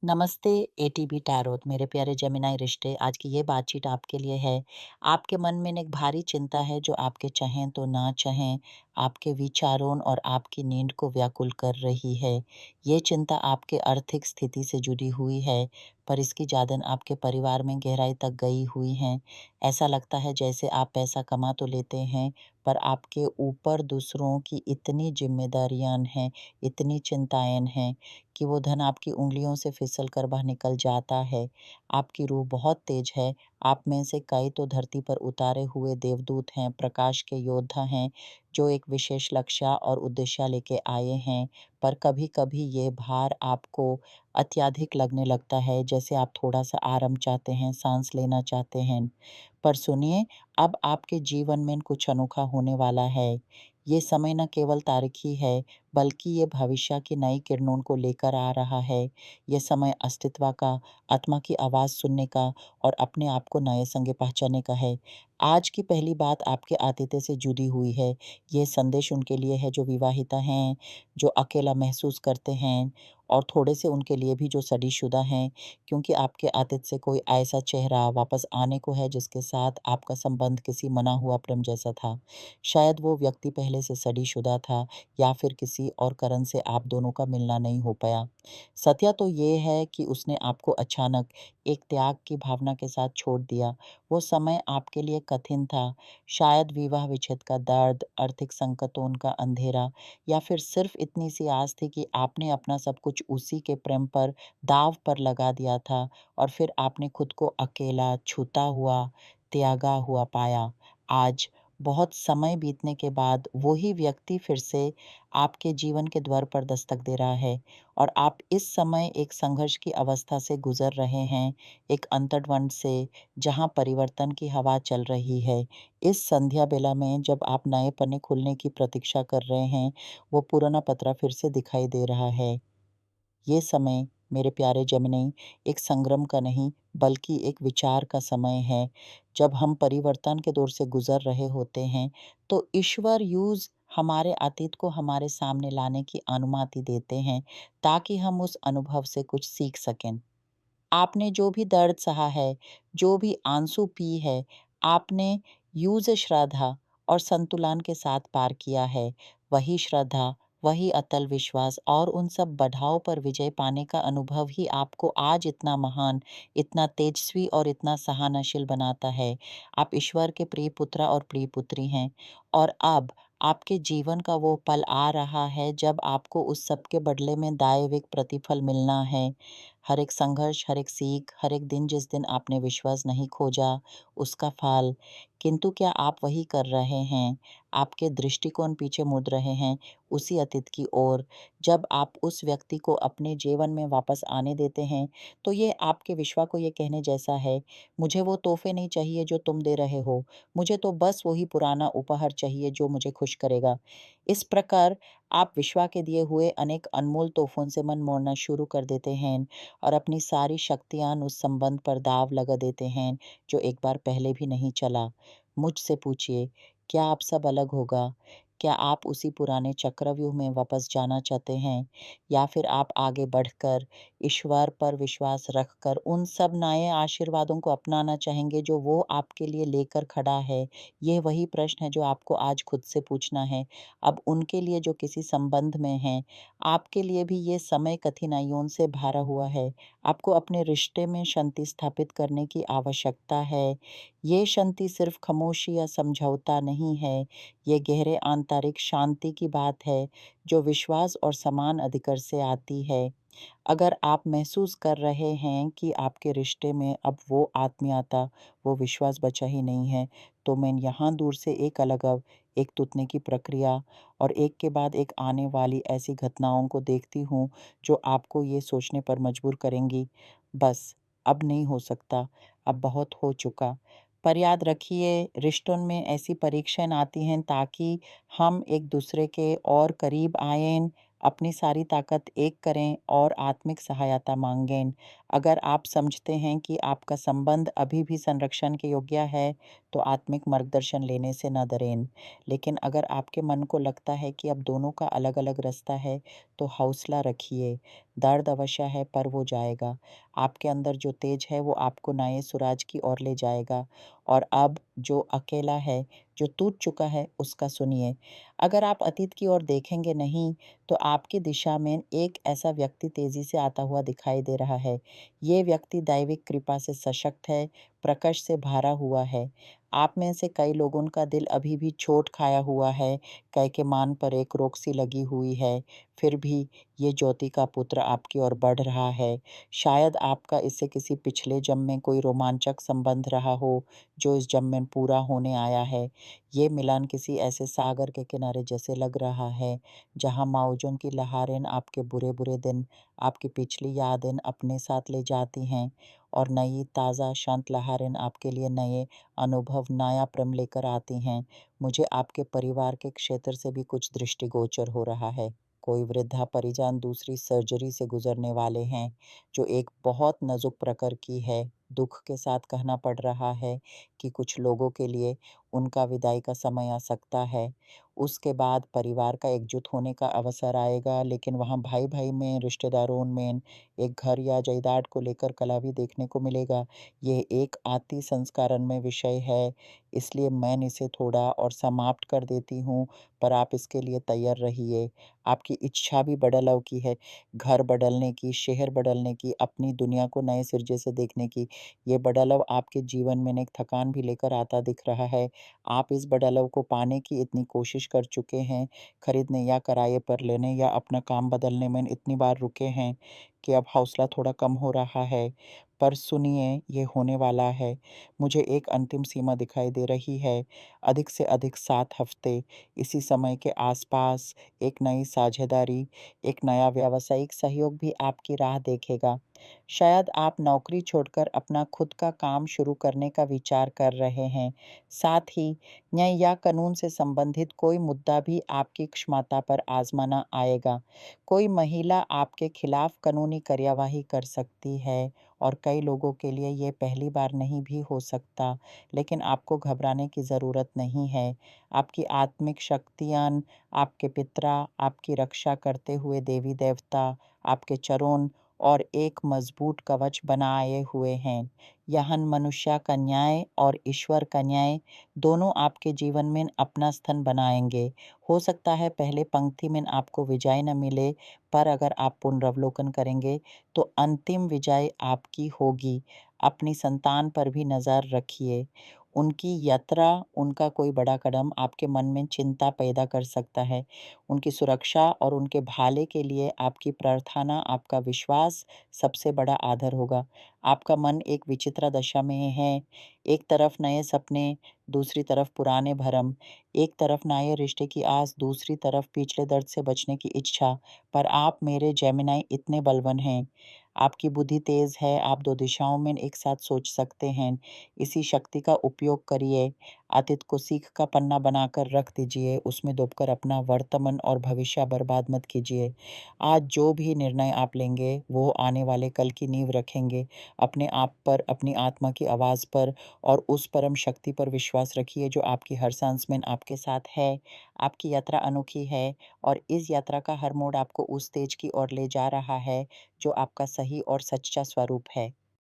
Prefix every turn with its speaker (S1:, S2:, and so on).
S1: नमस्ते ATB tarot मेरे प्यारे जेमिनी रिश्ते। आज की ये बातचीत आपके लिए है। आपके मन में एक भारी चिंता है जो आपके चाहें तो ना चाहें आपके विचारों और आपकी नींद को व्याकुल कर रही है। ये चिंता आपके आर्थिक स्थिति से जुड़ी हुई है, पर इसकी जादन आपके परिवार में गहराई तक गई हुई है। ऐसा लगता है जैसे आप पैसा कमा तो लेते हैं, पर आपके ऊपर दूसरों की इतनी जिम्मेदारियां हैं, इतनी चिंताएं हैं कि वो धन आपकी उँगलियों से फिसल कर बाहर निकल जाता है। आपकी रूह बहुत तेज है, आप में से कई तो धरती पर उतारे हुए देवदूत हैं, प्रकाश के योद्धा हैं, जो एक विशेष लक्ष्य और उद्देश्य लेके आए हैं। पर कभी-कभी ये भार आपको अत्यधिक लगने लगता है, जैसे आप थोड़ा-सा आराम चाहते हैं, साँस लेना चाहते हैं। पर सुनिए, अब आपके जीवन में कुछ अनोखा होने वाला है। ये समय न केवल तारीखी है, बल्कि ये भविष्य की नई किरणों को लेकर आ रहा है। ये समय अस्तित्व का, आत्मा की आवाज़ सुनने का और अपने आप को नए संग पहचानने का है। आज की पहली बात आपके आतिथ्य से जुड़ी हुई है। ये संदेश उनके लिए है जो विवाहिता हैं, जो अकेला महसूस करते हैं और थोड़े से उनके लिए भी जो शादीशुदा हैं, क्योंकि आपके आतिथ्य से कोई ऐसा चेहरा वापस आने को है जिसके साथ आपका संबंध किसी मना हुआ प्रेम जैसा था। शायद वो व्यक्ति पहले से शादीशुदा था या फिर किसी और कारण से आप दोनों का मिलना नहीं हो पाया। सत्य तो ये है कि उसने आपको अचानक एक त्याग की भावना के साथ छोड़ दिया। वो समय आपके लिए कठिन था, शायद विवाह विच्छेद का दर्द, आर्थिक संकटों का अंधेरा या फिर सिर्फ इतनी सी आस थी कि आपने अपना सब कुछ उसी के प्रेम पर दाँव पर लगा दिया था और फिर आपने खुद को अकेला, छूटा हुआ, त्यागा हुआ पाया। आज बहुत समय बीतने के बाद वही व्यक्ति फिर से आपके जीवन के द्वार पर दस्तक दे रहा है और आप इस समय एक संघर्ष की अवस्था से गुजर रहे हैं, एक अंतर्द्वंद से जहां परिवर्तन की हवा चल रही है। इस संध्या बेला में जब आप नए पन्ने खुलने की प्रतीक्षा कर रहे हैं, वो पुराना पत्रा फिर से दिखाई दे रहा है। ये समय मेरे प्यारे जेमिनी एक संग्राम का नहीं बल्कि एक विचार का समय है। जब हम परिवर्तन के दौर से गुजर रहे होते हैं, तो ईश्वर यूज़ हमारे अतीत को हमारे सामने लाने की अनुमति देते हैं, ताकि हम उस अनुभव से कुछ सीख सकें। आपने जो भी दर्द सहा है, जो भी आंसू पी है, आपने यूज़ श्रद्धा और संतुलन के साथ पार किया है। वही श्रद्धा, वही अटल विश्वास और उन सब बाधाओं पर विजय पाने का अनुभव ही आपको आज इतना महान, इतना तेजस्वी और इतना सहनशील बनाता है। आप ईश्वर के प्रिय पुत्र और प्रिय पुत्री हैं और अब आपके जीवन का वो पल आ रहा है जब आपको उस सब के बदले में दैविक प्रतिफल मिलना है। हर एक संघर्ष, हर एक सीख, हर एक दिन जिस दिन आपने विश्वास नहीं खोजा, उसका फल। किंतु क्या आप वही कर रहे हैं? आपके दृष्टिकोण पीछे मुड़ रहे हैं, उसी अतीत की ओर। जब आप उस व्यक्ति को अपने जीवन में वापस आने देते हैं, तो ये आपके विश्वा को ये कहने जैसा है, मुझे वो तोहफ़े नहीं चाहिए जो तुम दे रहे हो, मुझे तो बस वही पुराना उपहार चाहिए जो मुझे खुश करेगा। इस प्रकार आप विश्वा के दिए हुए अनेक अनमोल तोहफ़ों से मन मोड़ना शुरू कर देते हैं और अपनी सारी शक्तियाँ उस संबंध पर दाँव लगा देते हैं, जो एक बार पहले भी नहीं चला। मुझसे पूछिए, क्या आप सब अलग होगा? क्या आप उसी पुराने चक्रव्यूह में वापस जाना चाहते हैं? या फिर आप आगे बढ़कर ईश्वर पर विश्वास रखकर उन सब नए आशीर्वादों को अपनाना चाहेंगे जो वो आपके लिए लेकर खड़ा है? ये वही प्रश्न है जो आपको आज खुद से पूछना है। अब उनके लिए जो किसी संबंध में हैं, आपके लिए भी ये समय कठिनाइयों से भरा हुआ है। आपको अपने रिश्ते में शांति स्थापित करने की आवश्यकता है। ये शांति सिर्फ खामोशी या समझौता नहीं है, ये गहरे आंतरिक शांति की बात है, जो विश्वास और समान अधिकार से आती है। अगर आप महसूस कर रहे हैं कि आपके रिश्ते में अब वो आत्मीयता, वो विश्वास बचा ही नहीं है, तो मैं यहाँ दूर से एक अलगाव, एक टूटने की प्रक्रिया और एक के बाद एक आने वाली ऐसी घटनाओं को देखती हूँ, जो आपको ये सोचने पर मजबूर करेंगी, बस अब नहीं हो सकता, अब बहुत हो चुका। पर याद रखिए, रिश्तों में ऐसी परीक्षाएँ आती हैं ताकि हम एक दूसरे के और करीब आएँ, अपनी सारी ताकत एक करें और आत्मिक सहायता माँगें। अगर आप समझते हैं कि आपका संबंध अभी भी संरक्षण के योग्य है, तो आत्मिक मार्गदर्शन लेने से न डरें। लेकिन अगर आपके मन को लगता है कि अब दोनों का अलग-अलग रास्ता है, तो हौसला रखिए। दर्द अवश्य है पर वो जाएगा। आपके अंदर जो तेज है वो आपको नए सुराज की ओर ले जाएगा और अब जो अकेला है, जो टूट चुका है उसका सुनिए। अगर आप अतीत की ओर देखेंगे नहीं, तो आपकी दिशा में एक ऐसा व्यक्ति तेज़ी से आता हुआ दिखाई दे रहा है। ये व्यक्ति दैविक कृपा से सशक्त है, प्रकाश से भरा हुआ है। आप में से कई लोगों का दिल अभी भी चोट खाया हुआ है, कई के मान पर एक रोक सी लगी हुई है, फिर भी ये ज्योति का पुत्र आपकी ओर बढ़ रहा है। शायद आपका इससे किसी पिछले जन्म में कोई रोमांचक संबंध रहा हो, जो इस जन्म में पूरा होने आया है। ये मिलन किसी ऐसे सागर के किनारे जैसे लग रहा है, जहाँ मौजों की लहरें आपके बुरे-बुरे दिन, आपकी पिछली यादें अपने साथ ले जाती हैं और नई ताज़ा शांत लहरें आपके लिए नए अनुभव, नया प्रेम लेकर आती हैं। मुझे आपके परिवार के क्षेत्र से भी कुछ दृष्टिगोचर हो रहा है। कोई वृद्धा परिजन दूसरी सर्जरी से गुजरने वाले हैं, जो एक बहुत नाजुक प्रकार की है। दुःख के साथ कहना पड़ रहा है कि कुछ लोगों के लिए उनका विदाई का समय आ सकता है। उसके बाद परिवार का एकजुट होने का अवसर आएगा, लेकिन वहाँ भाई-भाई में, रिश्तेदारों में एक घर या जायदाद को लेकर कलह भी देखने को मिलेगा। ये एक अति संस्करण में विषय है, इसलिए मैं इसे थोड़ा और समाप्त कर देती हूँ, पर आप इसके लिए तैयार रहिए। आपकी इच्छा भी बदलाव की है, घर बदलने की, शहर बदलने की, अपनी दुनिया को नए सिरे से देखने की। ये बदलाव आपके जीवन में एक थकान भी लेकर आता दिख रहा है। आप इस बदलाव को पाने की इतनी कोशिश कर चुके हैं, खरीदने या किराए पर लेने या अपना काम बदलने में इतनी बार रुके हैं कि अब हौसला थोड़ा कम हो रहा है। पर सुनिए, ये होने वाला है। मुझे एक अंतिम सीमा दिखाई दे रही है, अधिक से अधिक 7 हफ्ते। इसी समय के आसपास एक नई साझेदारी, एक नया व्यावसायिक सहयोग भी आपकी राह देखेगा। शायद आप नौकरी छोड़कर अपना खुद का काम शुरू करने का विचार कर रहे हैं। साथ ही न्याय या कानून से संबंधित कोई मुद्दा भी आपकी क्षमता पर आजमाना आएगा। कोई महिला आपके खिलाफ कानूनी कार्यवाही कर सकती है और कई लोगों के लिए ये पहली बार नहीं भी हो सकता, लेकिन आपको घबराने की ज़रूरत नहीं है। आपकी आत्मिक शक्तियाँ, आपके पिता, आपकी रक्षा करते हुए देवी-देवता, आपके चरण और एक मजबूत कवच बनाए हुए हैं। यहाँ मनुष्य का न्याय और ईश्वर का न्याय दोनों आपके जीवन में अपना स्थान बनाएँगे। हो सकता है पहले पंक्ति में आपको विजय न मिले, पर अगर आप पुनरावलोकन करेंगे, तो अंतिम विजय आपकी होगी। अपनी संतान पर भी नज़र रखिए। उनकी यात्रा, उनका कोई बड़ा कदम आपके मन में चिंता पैदा कर सकता है। उनकी सुरक्षा और उनके भले के लिए आपकी प्रार्थना, आपका विश्वास सबसे बड़ा आधार होगा। आपका मन एक विचित्र दशा में है। एक तरफ नए सपने, दूसरी तरफ पुराने भरम, एक तरफ नए रिश्ते की आस, दूसरी तरफ पिछले दर्द से बचने की इच्छा। पर आप मेरे जेमिनी इतने बलवान हैं। आपकी बुद्धि तेज है, आप 2 दिशाओं में एक साथ सोच सकते हैं। इसी शक्ति का उपयोग करिए। अतीत को सीख का पन्ना बनाकर रख दीजिए, उसमें डूबकर अपना वर्तमान और भविष्य बर्बाद मत कीजिए। आज जो भी निर्णय आप लेंगे, वो आने वाले कल की नींव रखेंगे। अपने आप पर, अपनी आत्मा की आवाज़ पर और उस परम शक्ति पर विश्वास रखिए जो आपकी हर सांस में आपके साथ है। आपकी यात्रा अनोखी है और इस यात्रा का हर मोड़ आपको उस तेज की ओर ले जा रहा है, जो आपका सही और सच्चा स्वरूप है।